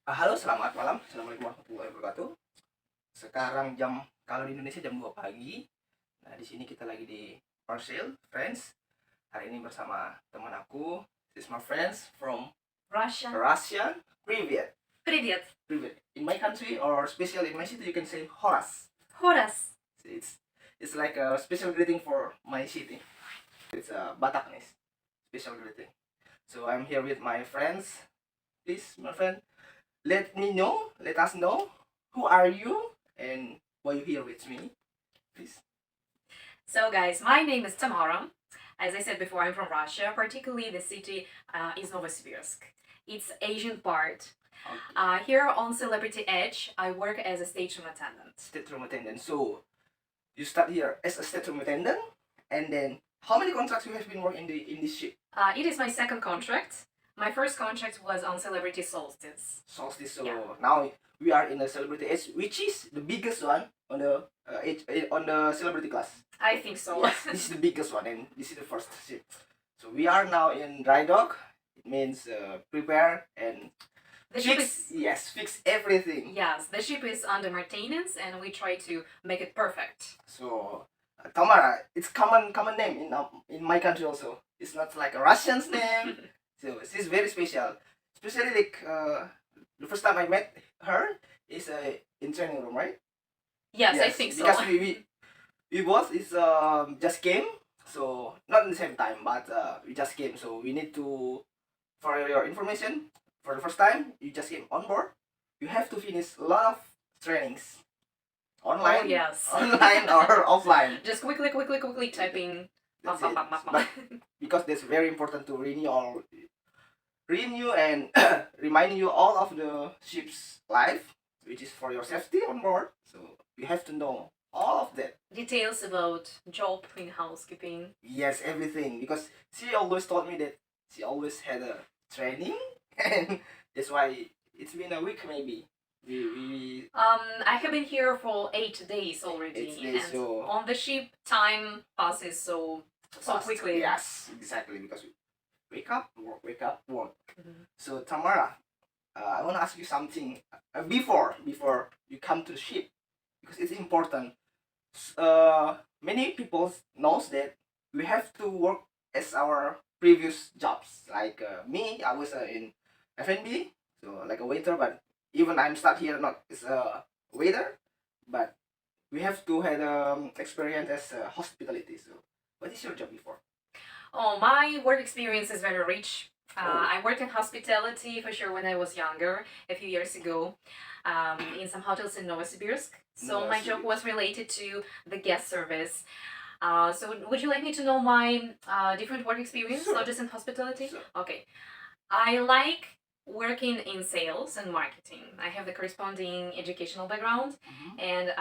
Halo, selamat malam. Assalamualaikum warahmatullahi wabarakatuh. Sekarang kalau di Indonesia jam 2 pagi. Nah, di sini kita lagi di Parcel Friends. Hari ini bersama teman aku. This is my friends from Russia. Russia. Привет. Привет. Привет. In my country or especially in my city, you can say Horas. Horas. It's like a special greeting for my city. It's a Bataknese special greeting. So I'm here with my friends. Please, my friend, let us know who are you and why you here with me, please. So guys, my name is Tamara. As I said before, I'm from Russia, particularly the city is Novosibirsk. It's Asian part. Okay. Here on Celebrity Edge, I work as a stage room attendant. State room attendant. So you start here as a state room attendant, and then how many contracts you have been working in this ship? It is my second contract. My first contract was on Celebrity Solstice. So yeah. now we are in the Celebrity Edge, which is the biggest one on the celebrity class. I think so. Yes, this is the biggest one, and this is the first ship. So we are now in dry dock. It means prepare and the ship is, fix everything. Yes, the ship is under maintenance, and we try to make it perfect. So Tamara, it's common name in my country also. It's not like a Russian's name. So she's very special. Especially like the first time I met her is in training room, right? Yes, I think so. Because we both just came, so not at the same time, but we just came. So we need to, for your information, for the first time you just came on board, you have to finish a lot of trainings. Online, oh, yes. Online or offline. Just quickly typing. That's it. But because that's very important to renew and remind you all of the ship's life, which is for your safety on board. So you have to know all of that. Details about job in housekeeping. Yes, everything. Because she always told me that she always had a training, and that's why it's been a week maybe. I have been here for 8 days already, 8 days, and so on the ship time passes so quickly. Yes, exactly, because we wake up, work. Mm-hmm. So Tamara, I want to ask you something before you come to the ship, because it's important. Many people knows that we have to work as our previous jobs. Like me, I was in F&B, so like a waiter, but even I'm start here not as a waiter, but we have to have experience as hospitality. So what is your job before? Oh, my work experience is very rich. I worked in hospitality for sure when I was younger, a few years ago, in some hotels in Novosibirsk. So my job was related to the guest service. So would you like me to know my different work experience, Sure. not just in hospitality? Sure. Okay. I like working in sales and marketing. I have the corresponding educational background, and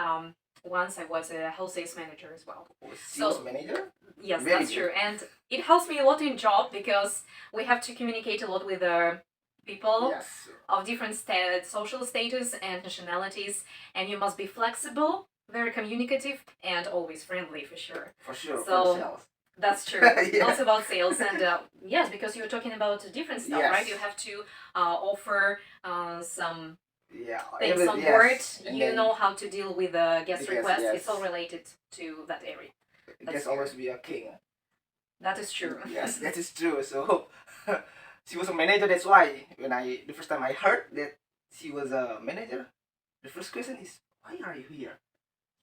once I was a wholesale manager as well. Sales manager? Yes, Very that's good. true. And it helps me a lot in job because we have to communicate a lot with people of different social status and nationalities, and you must be flexible, very communicative, and always friendly for sure. For sure, So, for sales. That's true. Yeah. Also about sales, and yes, because you're talking about different stuff, Yes. right? You have to offer some Yeah, things on yes. board. And You then know how to deal with the guest the guest, request. yes. It's all related to that area. It can always be a king. That is true. Yes, that is true. So she was a manager. That's why the first time I heard that she was a manager, the first question is, why are you here?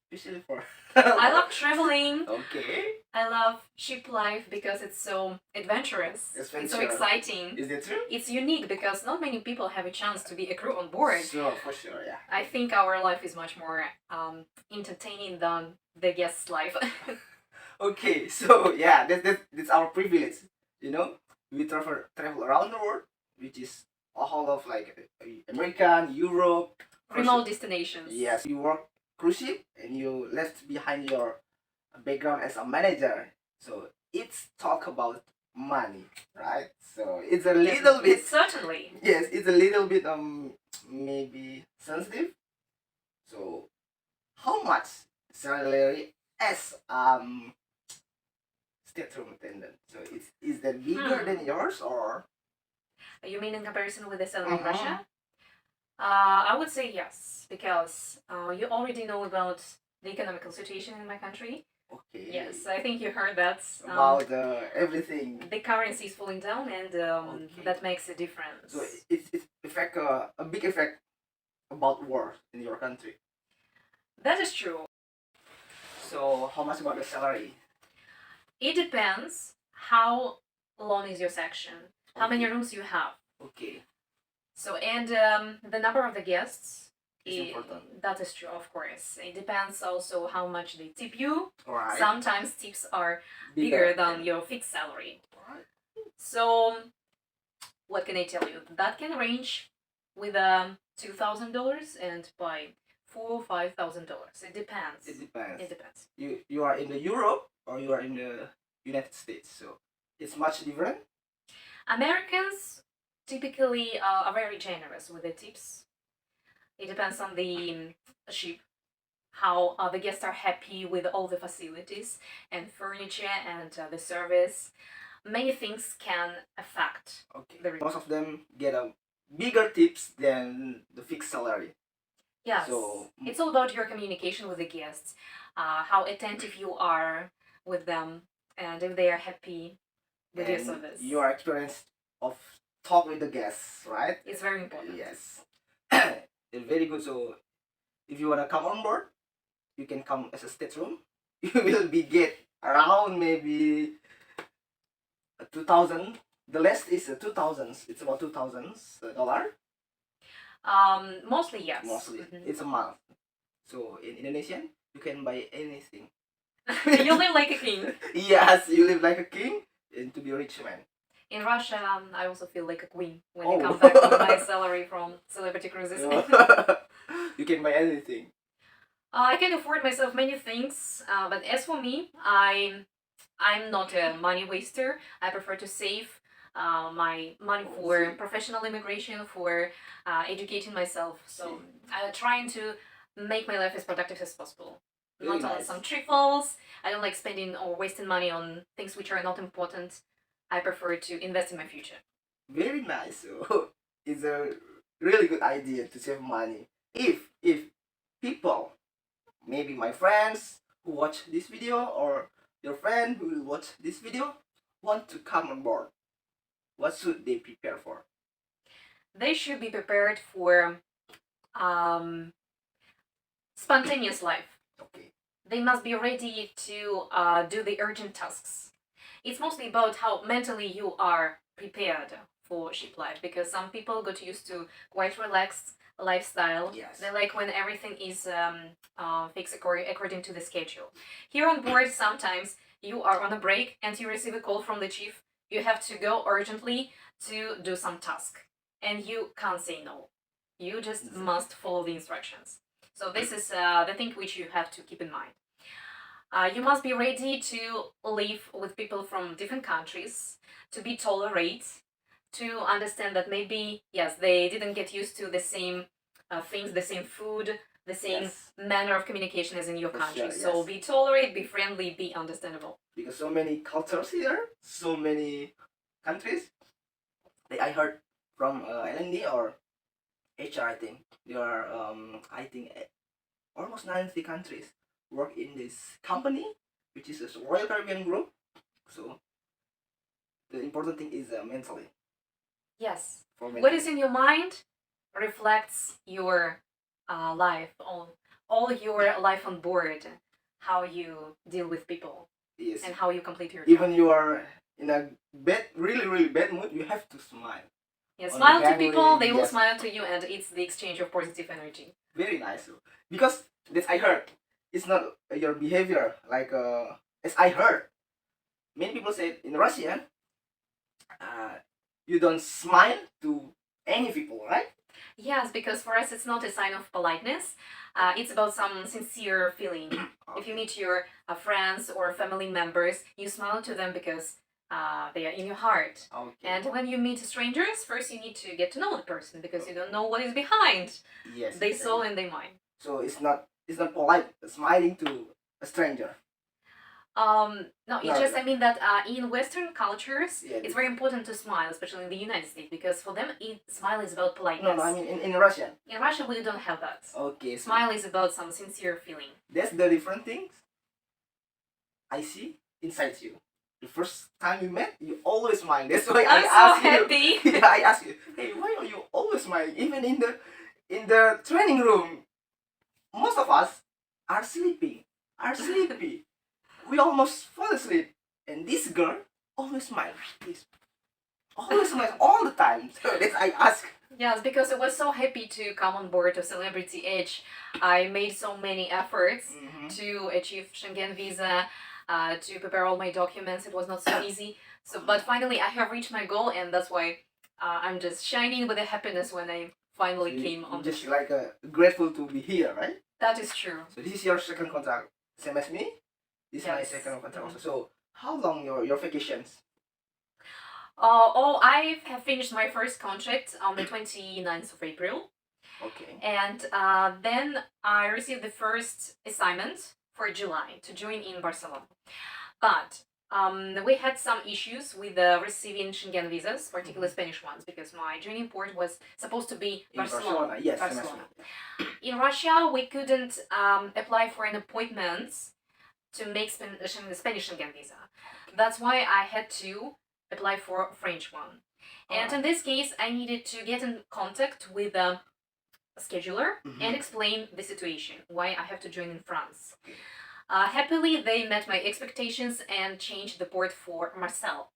Especially for I love traveling. Okay. I love ship life because it's so adventurous. It's so exciting. Is that true? It's unique because not many people have a chance to be a crew on board. Sure, for sure, yeah. I think our life is much more entertaining than the guest's life. Okay, so yeah, that's our privilege. You know, we travel around the world, which is a whole of like American, Europe, remote destinations. Yes, you work cruise ship and you left behind your background as a manager. So it's talk about money, right? So it's a little bit certainly. Yes, it's a little bit maybe sensitive. So how much salary as stateroom attendant? So is that bigger than yours, or? You mean in comparison with the salary in Russia? I would say yes, because you already know about the economical situation in my country. Okay. Yes, I think you heard that. About everything. The currency is falling down, and Okay. that makes a difference. So it's effect a big effect about war in your country. That is true. So how much about the salary? It depends how long is your section, how many Okay. rooms you have. Okay. So, and the number of the guests. It's important. That is true, of course. It depends also how much they tip you. Alright. Sometimes tips are bigger than your fixed salary. Alright. So, what can I tell you? That can range with $2,000 and by $4,000 or $5,000. It depends. It depends. It depends. You are in the Europe or you are in the United States, so it's much different. Americans typically are very generous with the tips. It depends on the ship, how the guests are happy with all the facilities and furniture and the service. Many things can affect. Okay. The Most of them get a bigger tips than the fixed salary. Yes. So it's all about your communication with the guests, how attentive you are with them, and if they are happy with your service. Your experience of talk with the guests, right? It's very important. Yes. It's very good. So if you wanna come on board, you can come as a stateroom. You will be get around maybe 2,000. The less is 2,000. It's about $2,000. Mostly yes. Mostly, it's a month. So in Indonesian, you can buy anything. You live like a king. Yes, you live like a king and to be a rich man. In Russia, I also feel like a queen when I come back with my salary from Celebrity Cruises. You can buy anything. I can afford myself many things, but as for me, I'm not a money waster. I prefer to save my money for professional immigration, for educating myself. So I'm trying to make my life as productive as possible. Very Not on nice. some trifles. I don't like spending or wasting money on things which are not important. I prefer to invest in my future. Very nice. So it's a really good idea to save money. If people, maybe my friends who watch this video or your friend who will watch this video, want to come on board, what should they prepare for? They should be prepared for spontaneous life. Okay. They must be ready to do the urgent tasks. It's mostly about how mentally you are prepared for ship life, because some people got used to quite relaxed lifestyle. Yes. They like when everything is fixed according to the schedule. Here on board, sometimes you are on a break and you receive a call from the chief. You have to go urgently to do some task, and you can't say no. You just must follow the instructions. So this is the thing which you have to keep in mind. You must be ready to live with people from different countries, to be tolerate, to understand that maybe, yes, they didn't get used to the same things, the same food, the same manner of communication as in your country. Sure, so be tolerate, be friendly, be understandable. Because so many cultures here, so many countries. I heard from LND or HR, I think. There are, I think, almost 90 countries work in this company, which is a Royal Caribbean group. So the important thing is mentally. Yes. For What is in your mind reflects your life, all your life on board, how you deal with people, Yes. and how you complete your job. Even you are in a bad, really bad mood, you have to smile. Yeah, smile to people, they will yes. smile to you, and it's the exchange of positive energy. Very nice. Because this I heard, it's not your behavior. Like as I heard, many people say in Russia, you don't smile to any people, right? Yes, because for us it's not a sign of politeness. It's about some sincere feeling. If you meet your friends or family members, you smile to them because they are in your heart. Okay. And when you meet strangers, first you need to get to know the person, because you don't know what is behind their soul and their mind. So it's not polite smiling to a stranger. No, it's No, just no. I mean that in Western cultures, Yeah, it's very important to smile, especially in the United States, because for them, smile is about politeness. no, I mean in Russian. In Russia, we don't have that. Okay, so Smile is about some sincere feeling. that's the different things I see inside you. The first time we met, you always smile. That's why I I'm so asked happy. you. Yeah, I asked you, hey, why are you always smiling? Even in the training room, most of us are sleeping, are sleepy. We almost fall asleep, and this girl always smiles. This always smiles all the time. So that's I ask. Yes, because I was so happy to come on board of Celebrity Edge. I made so many efforts to achieve Schengen visa, to prepare all my documents. It was not so easy. So, but finally, I have reached my goal, and that's why I'm just shining with the happiness when I finally came on the Just ship. like grateful to be here, right? That is true. So this is your second contract, same as me. This is my Yes. second contract also. So how long your vacations? I have finished my first contract on the 29th of April. Okay. And then I received the first assignment for July to join in Barcelona. But we had some issues with receiving Schengen visas, particularly Spanish ones, because my joining port was supposed to be In Barcelona, yes. Barcelona. In Russia, we couldn't apply for an appointment to make Spanish Schengen visa. That's why I had to apply for a French one. And in this case, I needed to get in contact with a scheduler and explain the situation, why I have to join in France. Happily, they met my expectations and changed the port for Marseille.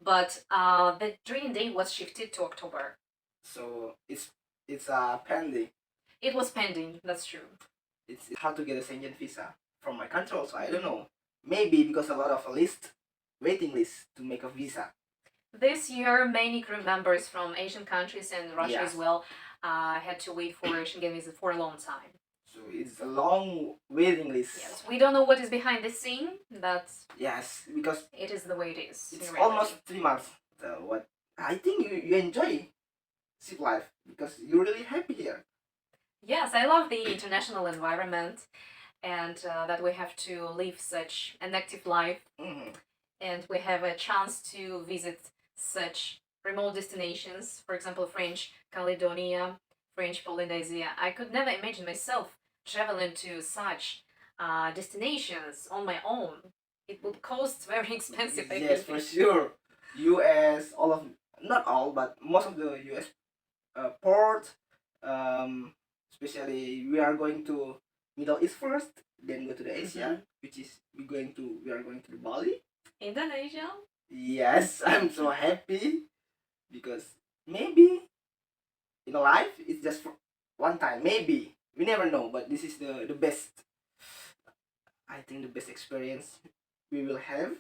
But the joining date was shifted to October. So it's pending. It was pending, that's true. It's hard to get a Schengen visa from my country also. I don't know. Maybe because a lot of waiting list to make a visa. This year, many crew members from Asian countries and Russia as well had to wait for a Schengen visa for a long time. So it's a long waiting list. Yes, we don't know what is behind the scene, but yes, because it is the way it is. it's almost 3 months. What I think you enjoy ship life because you're really happy here. Yes, I love the international environment and that we have to live such an active life and we have a chance to visit such remote destinations, for example, French Caledonia, French Polynesia. I could never imagine myself traveling to such destinations on my own. It would cost very expensive. Yes, for sure. US, not all, but most of the US port, especially we are going to Middle East first, then go to the Asia, which is we are going to Bali. Indonesia? Yes, I'm so happy because maybe in life it's just for one time. Maybe we never know, but this is the best. I think the best experience we will have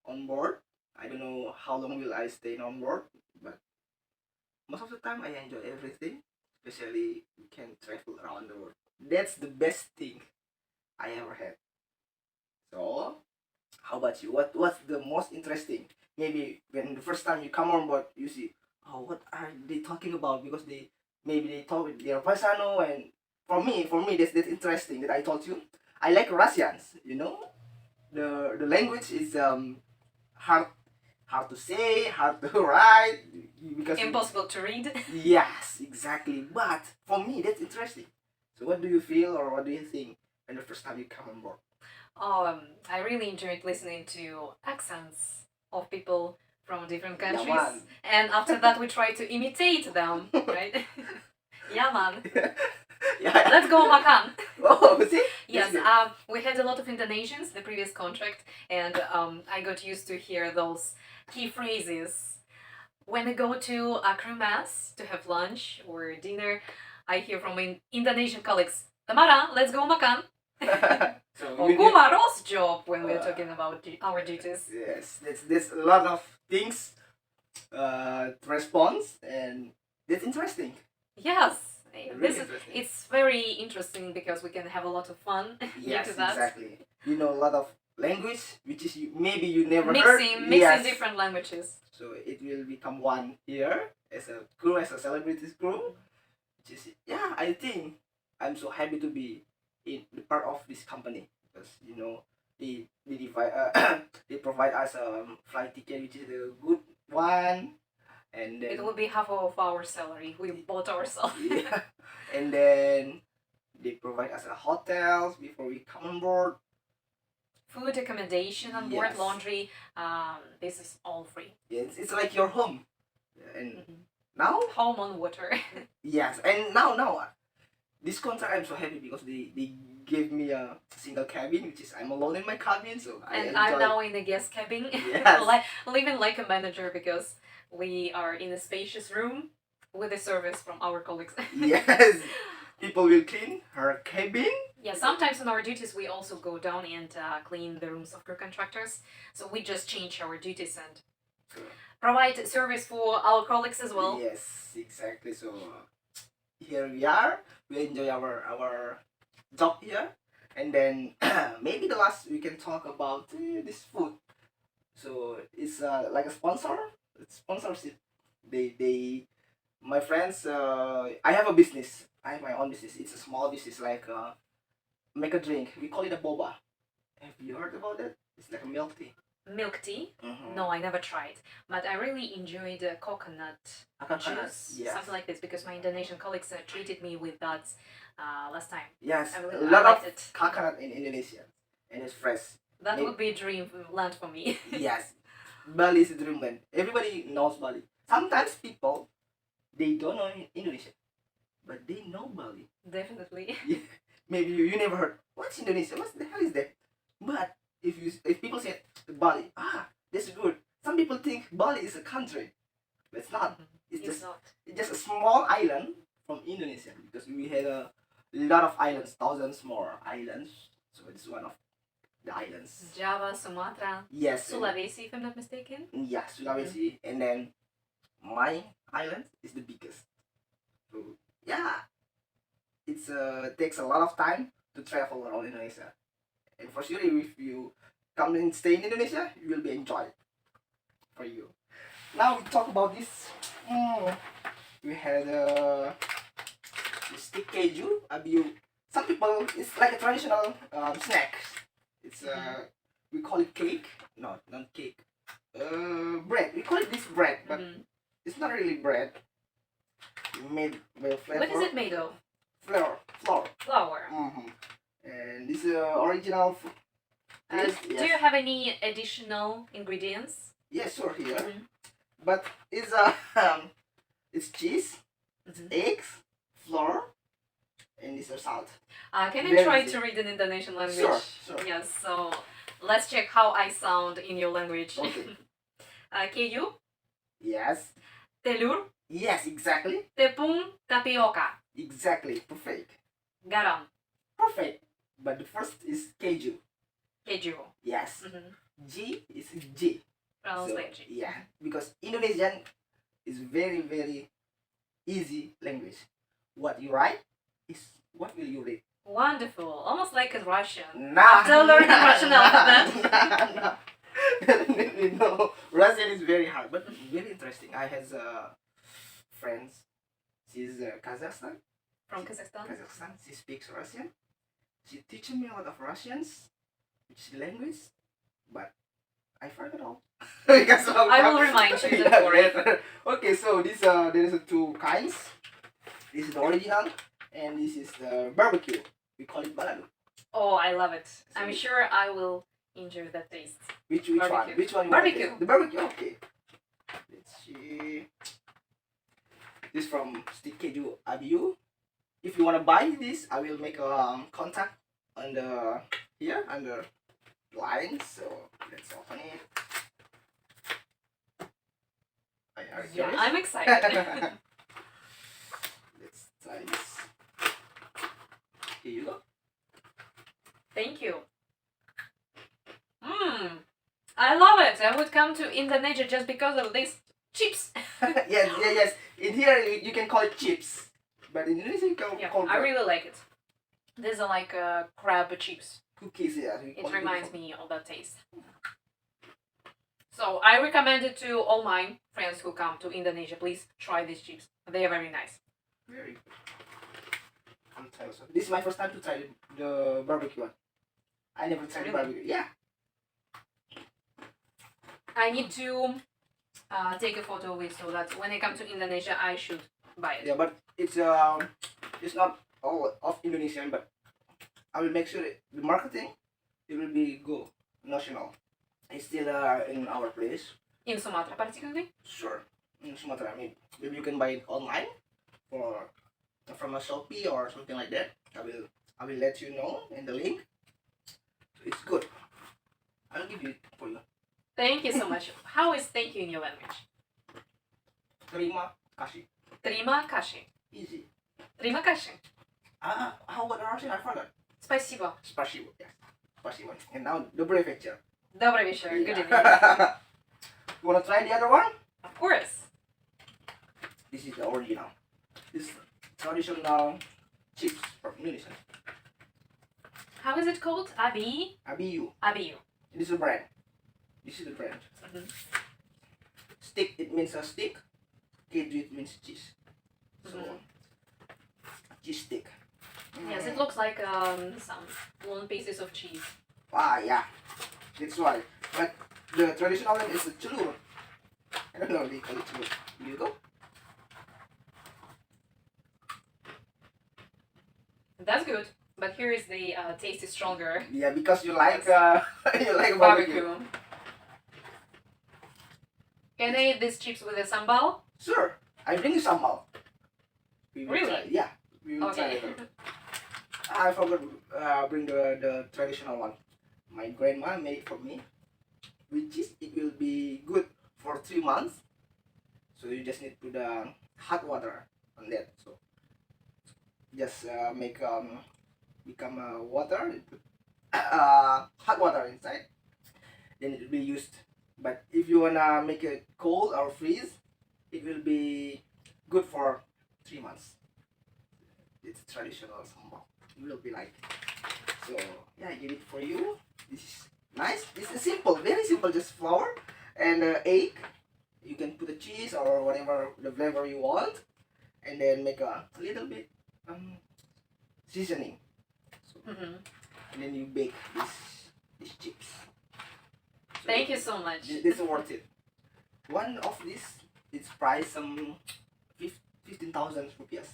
on board. I don't know how long will I stay on board, but most of the time I enjoy everything. Especially we can travel around the world. That's the best thing I ever had. So, how about you? What's the most interesting? Maybe when the first time you come on board, you see, oh, what are they talking about? Because they talk with their paisano, and for me that's interesting that I told you. I like Russians. You know, the language is hard to say, hard to write, because Impossible to read. yes, exactly. But for me, that's interesting. So, what do you feel, or what do you think when the first time you come on board? I really enjoyed listening to accents of people from different countries. Yeah, man. And after that, we try to imitate them, right? Yeah, man. Yeah. Let's go, Makan. Oh, see? Yes, we had a lot of Indonesians, the previous contract, and I got used to hear those key phrases. When I go to a crew mass to have lunch or dinner, I hear from my Indonesian colleagues, Tamara, let's go makan. So Or Kumaro's job when we're talking about our duties. yes, there's a lot of things to respond, and that's interesting. Yes, Really interesting. it's very interesting because we can have a lot of fun Yes, into that. exactly. You know a lot of language, which is maybe you never Mixing heard. Yes. different languages. So it will become one here as a crew, as a celebrities crew. Which is, yeah, I think I'm so happy to be in the part of this company because they divide they provide us a flight ticket, which is a good one, and then It will be half of our salary. We bought ourselves. yeah, and then they provide us a hotels before we come on board. Food, accommodation on board, Yes. laundry. This is all free. Yeah, it's like your home, and Mhm. now Home on water. yes, and now this contract I'm so happy because they gave me a single cabin, which is I'm alone in my cabin, so I And enjoy. I'm now in the guest cabin. Yes. Living like a manager because we are in a spacious room with a service from our colleagues. Yes, people will clean her cabin. Yeah, sometimes on our duties we also go down and clean the rooms of crew contractors. So we just change our duties and provide service for our colleagues as well. Yes, exactly. So here we are. We enjoy our job here, and then maybe the last we can talk about this food. So it's like a sponsor. It's sponsorship. They my friends. I have a business. I have my own business. It's a small business, like make a drink. We call it a boba. Have you heard about it? It's like a milk tea. Milk tea? Mhm. No, I never tried. But I really enjoyed the coconut Coconut, juice, yes. something like this, because my Indonesian colleagues treated me with that last time. Yes, I a really lot liked of it. coconut in Indonesia, and it's fresh. That Maybe- would be a dream land for me. Yes, Bali is a dreamland. Everybody knows Bali. Sometimes people they don't know Indonesia, but they know Bali. Definitely. Maybe you never heard what's Indonesia. What the hell is that? But if people say Bali, that's good. Some people think Bali is a country, but it's not. It's not. It's just a small island from Indonesia because we had a lot of islands, thousands more islands. So it's one of the islands. Java, Sumatra, Yes. Sulawesi, if I'm not mistaken. Yeah, Sulawesi, and then my island is the biggest. So yeah, it's takes a lot of time to travel around Indonesia, and for sure if you come and stay in Indonesia, you will be enjoyed for you. Now we talk about this. We had stick keju, abiu. Some people it's like a traditional snack. It's we call it cake. No, not cake. Bread. We call it this bread, but it's not really bread. Made with flavor. What is it made of? Flour. Flour. And this is original food. Do you have any additional ingredients? Yes, sure here. Mhm. But it's it's cheese, Mhm. eggs, flour, and this is salt. Can I Very try easy. to read an Indonesian language? Sure. Yes, so let's check how I sound in your language. Okay. Keju, Yes. telur, Yes, exactly. tepung tapioka, Exactly. Perfect. garam, Perfect. But the first is keju. keju. Yes. Mhm. G is J. Pronounced So, like G. yeah, because Indonesian is very, very easy language. What you write is what will you read. Wonderful. Almost like a Russian. Nah, After learning Russian alphabet. No. Definitely no. Russian is very hard, but very interesting. I have friends. She's Kazakhstan. From Kazakhstan. She speaks Russian. She teaches me a lot of Russians, which is language, but I forgot all. Because of I will remind you, don't worry. better. Okay, so this there is two kinds. This is the original, and this is the barbecue. We call it balado. Oh, I love it. I'm sure I will enjoy that taste. Which Barbecue. one? Which one? You Barbecue. Want? The barbecue. Okay. Let's see. This from Stick Keju Abiu. If you wanna buy this, I will make a contact on the here under line. So let's open it. Yeah, I'm excited. Let's try this. Here you go. Thank you. I love it. I would come to Indonesia just because of these chips. yes. In here you can call it chips, but in Indonesia you can Yeah, call I really like it. These are like crab chips. cookies. Yeah, we It call reminds cookies. me of that taste. So I recommend it to all my friends who come to Indonesia. Please try these chips. They are very nice. Very good. I'm trying also. This is my first time to try the barbecue one. I never tried Really? barbecue. Yeah. I need to take a photo of it so that when I come to Indonesia, I should buy it. Yeah, but it's not all of Indonesian, but I will make sure that the marketing it will be go national. It's still in our place. In Sumatra, particularly? Sure. In Sumatra, maybe you can buy it online or from a Shopee or something like that. I will let you know in the link. It's good. I'll give it for you. Thank you so much. How is thank you in your language? Terima kasih. Terima kasih. Easy. Terima kasih. How about the Russian? I forgot. Спасибо. Spasibo. Yes. Spasibo. And now the prefecture. Добрый вечер. Good evening. You wanna try the other one? Of course. This is the original. This traditional chips from Indonesia. How is it called? Abiyu. Abiyu. This is a brand. This is the brand. Stick, it means a stick. KERJA, it means cheese. So, cheese stick. Yes, it looks like some long pieces of cheese. Yeah. That's why. But the traditional one is a celur. I don't know, they call it celur. You go? That's good. But here is the taste is stronger. Yeah, because you like you like Barbecue. barbecue. Can I eat these chips with a sambal? Sure. I bring you sambal. We will Really? try. Yeah. We will try Okay. it. I forgot bring the traditional one. My grandma made it for me. Which is it will be good for 3 months. So you just need to put hot water on that. So just make become water, put hot water inside. Then it will be used. But if you wanna make it cold or freeze, it will be good for 3 months. It's traditional sambal. It will be like. So yeah, I give it for you. This is nice. This is simple, very simple. Just flour and egg. You can put the cheese or whatever the flavor you want, and then make a little bit seasoning. So, and then you bake these chips. So Thank you so much. This is worth it. One of these, its price 15,000 rupiah.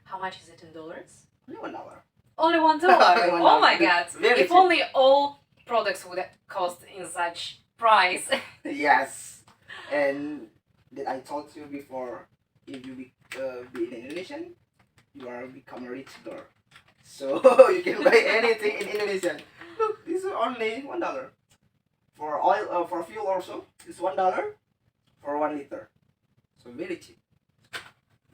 How much is it in dollars? Only $1. Only $1. Only $1. Oh my god. Very If cheap. only all products would cost in such price. Yes, and that I told you before. If you be an Indonesian, you are become a rich girl. So you can buy anything in Indonesian. Look, this is only $1. For oil, for fuel also, it's $1 for 1 liter. So very cheap.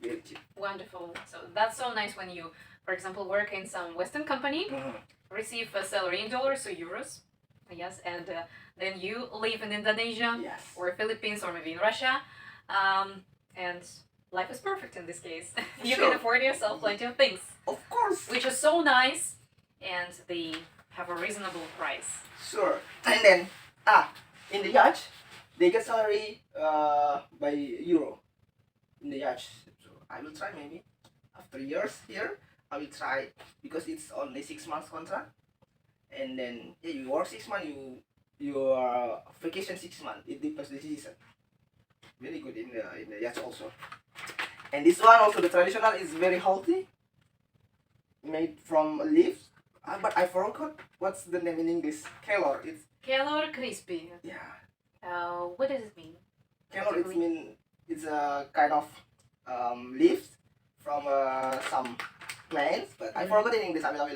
Very cheap. Wonderful. So that's so nice when you, for example, work in some Western company, receive a salary in dollars or euros. Yes, and then you live in Indonesia Yes. or Philippines or maybe in Russia, and life is perfect in this case. You Sure. can afford yourself plenty of things, Of course. which is so nice, and they have a reasonable price. Sure. And then, in the yacht, they get salary by euro. In the yacht. So I will try maybe. After years here, I will try because it's only 6 months contract. And then you work 6 months, you are vacation 6 months. It depends the season. Very good in the yacht also. And this one also the traditional is very healthy. Made from leaves. But I forgot what's the name in English. Kelor. It's Kelor crispy. yeah. What does it mean? Kelor it's a kind of leaves from some plants, but I forgot in English. I will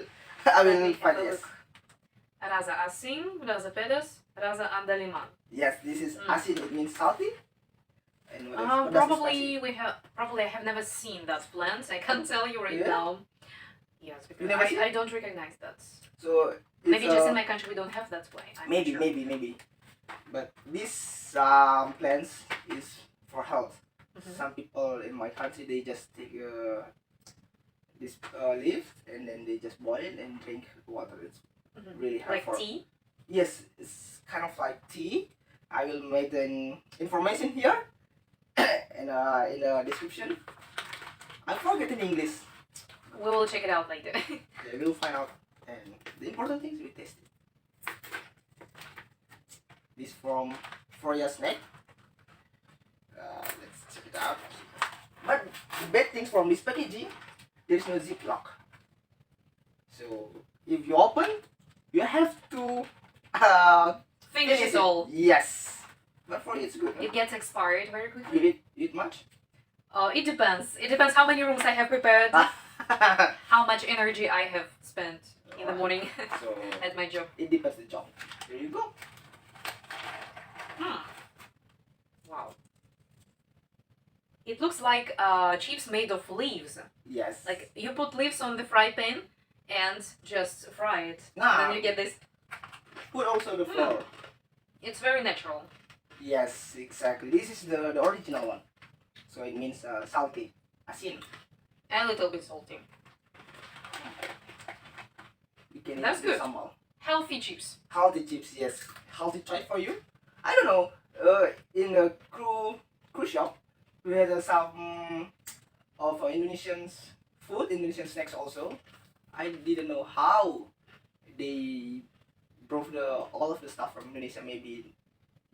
find have a yes. look. Rasa asing, rasa pedas, rasa andaliman. Yes, this is acid. It means salty. And what does Probably I have never seen that plant. I can't tell you right Yeah? now. Yes, You because never seen I don't recognize that. So it's, Maybe just in my country we don't have that way. I'm not maybe sure. But this plants is for health. Some people in my country they just take this leaf and then they just boil and drink water. It's really Like helpful. tea. Yes, it's kind of like tea. I will make the information here and in the description. I forget in English. We will check it out later. Yeah, we'll find out And the important thing is we taste it. This from Froya snack. Let's check it out. But the bad things from this packaging, there's no ziplock. So if you open, you have to Finish it all. Yes. But for you it's good. It gets expired very You quickly. eat much? It depends. It depends how many rooms I have prepared, how much energy I have spent in the morning So at my job. it depends the job. There you go. Wow. It looks like chips made of leaves. Yes. Like you put leaves on the fry pan and just fry it. Nah. Then you get this. Put also the flour. It's very natural. Yes, exactly. This is the original one. So it means salty, asin. And a little bit salty. We can That's eat good. sambal. Healthy chips. Healthy chips, yes. Healthy choice for you. I don't know. In the cruise shop, we had some of Indonesian food, Indonesian snacks also. I didn't know how they brought all of the stuff from Indonesia. Maybe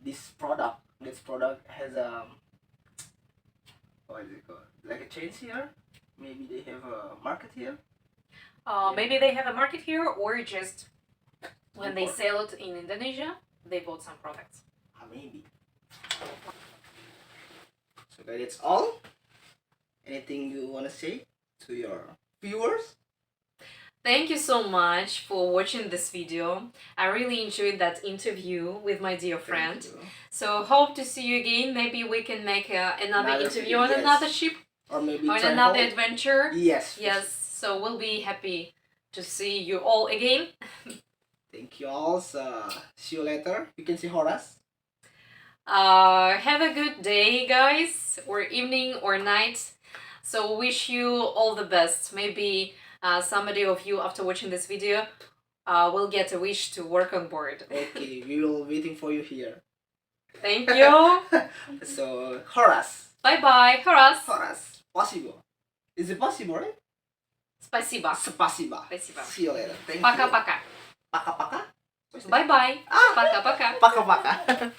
this product has what is it called? Like a chain here. Maybe they have a market here. Maybe they have a market here, or just when they Import. sell it in Indonesia, they bought some products. Maybe. So guys, that's all. Anything you wanna say to your viewers? Thank you so much for watching this video. I really enjoyed that interview with my dear friend. Thank you. So hope to see you again. Maybe we can make another interview video, on yes. another ship Or maybe or travel. another adventure. Yes. Yes, so we'll be happy to see you all again. Thank you all. So see you later. You can see Horace. Have a good day, guys, or evening or night. So wish you all the best. Maybe somebody of you after watching this video will get a wish to work on board. Okay, we will waiting for you here. Thank you. So Horace. Bye bye. Horace. Horace. Possible. Is it possible, right? Спасибо. Spasiba. Спасибо. See you later. Thank you. Пока-пока. Paka paka. Bye bye. Ah. Пока-пока. Paka paka.